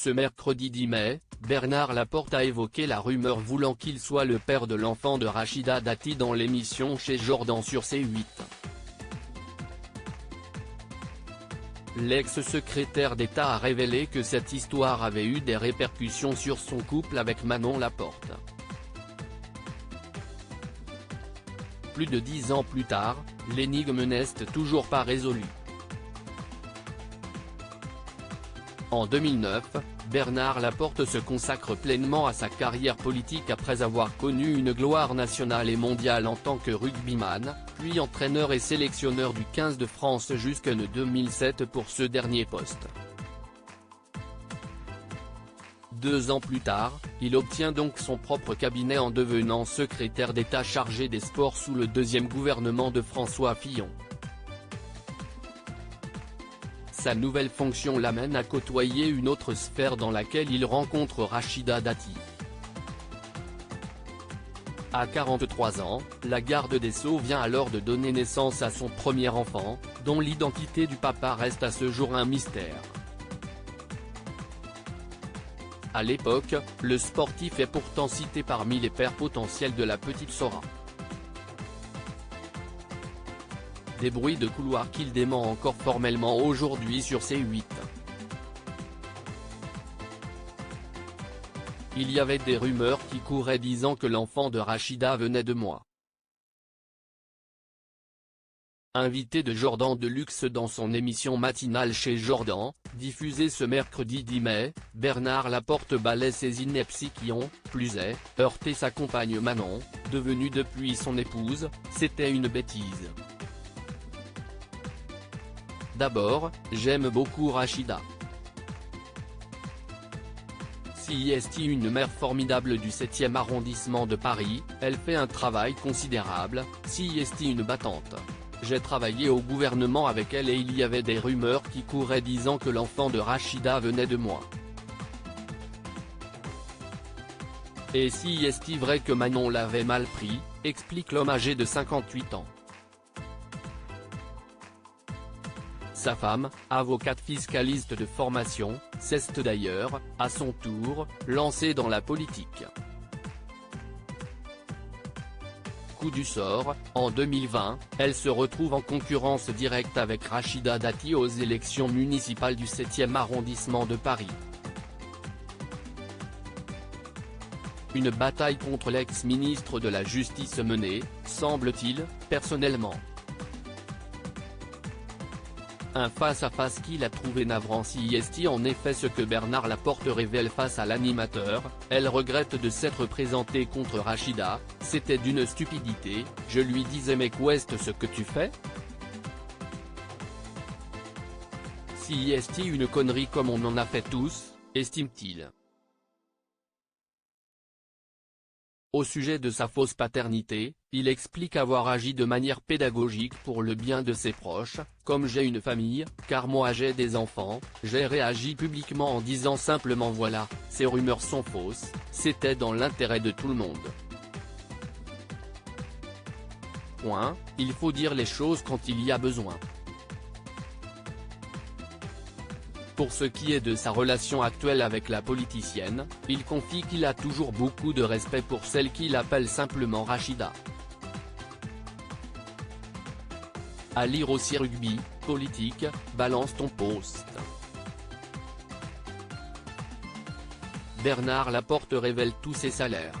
Ce mercredi 10 mai, Bernard Laporte a évoqué la rumeur voulant qu'il soit le père de l'enfant de Rachida Dati dans l'émission Chez Jordan sur C8. L'ex-secrétaire d'État a révélé que cette histoire avait eu des répercussions sur son couple avec Manon Laporte. Plus de 10 ans plus tard, l'énigme n'est toujours pas résolue. En 2009, Bernard Laporte se consacre pleinement à sa carrière politique après avoir connu une gloire nationale et mondiale en tant que rugbyman, puis entraîneur et sélectionneur du 15 de France jusqu'en 2007 pour ce dernier poste. 2 ans plus tard, il obtient donc son propre cabinet en devenant secrétaire d'État chargé des sports sous le deuxième gouvernement de François Fillon. Sa nouvelle fonction l'amène à côtoyer une autre sphère dans laquelle il rencontre Rachida Dati. À 43 ans, la garde des Sceaux vient alors de donner naissance à son premier enfant, dont l'identité du papa reste à ce jour un mystère. À l'époque, le sportif est pourtant cité parmi les pères potentiels de la petite Sora. Des bruits de couloir qu'il dément encore formellement aujourd'hui sur C8. Il y avait des rumeurs qui couraient disant que l'enfant de Rachida venait de moi. Invité de Jordan Deluxe dans son émission matinale Chez Jordan, diffusée ce mercredi 10 mai, Bernard Laporte balaie ses inepties qui ont, plus est, heurté sa compagne Manon, devenue depuis son épouse. C'était une bêtise. D'abord, j'aime beaucoup Rachida. Si est une mère formidable du 7e arrondissement de Paris, elle fait un travail considérable. Si est une battante. J'ai travaillé au gouvernement avec elle et il y avait des rumeurs qui couraient disant que l'enfant de Rachida venait de moi. Et si est vrai que Manon l'avait mal pris, explique l'homme âgé de 58 ans. Sa femme, avocate fiscaliste de formation, s'est d'ailleurs, à son tour, lancée dans la politique. Coup du sort, en 2020, elle se retrouve en concurrence directe avec Rachida Dati aux élections municipales du 7e arrondissement de Paris. Une bataille contre l'ex-ministre de la Justice menée, semble-t-il, personnellement. Un face-à-face qu'il a trouvé navrant. Si est en effet ce que Bernard Laporte révèle face à l'animateur, elle regrette de s'être présentée contre Rachida, c'était d'une stupidité, je lui disais mais qu'est-ce ce que tu fais ? Si est une connerie comme on en a fait tous, estime-t-il. Au sujet de sa fausse paternité, il explique avoir agi de manière pédagogique pour le bien de ses proches. Comme j'ai une famille, car moi j'ai des enfants, j'ai réagi publiquement en disant simplement voilà, ces rumeurs sont fausses, c'était dans l'intérêt de tout le monde. Point, il faut dire les choses quand il y a besoin. Pour ce qui est de sa relation actuelle avec la politicienne, il confie qu'il a toujours beaucoup de respect pour celle qu'il appelle simplement Rachida. À lire aussi Rugby, politique, balance ton post. Bernard Laporte révèle tous ses salaires.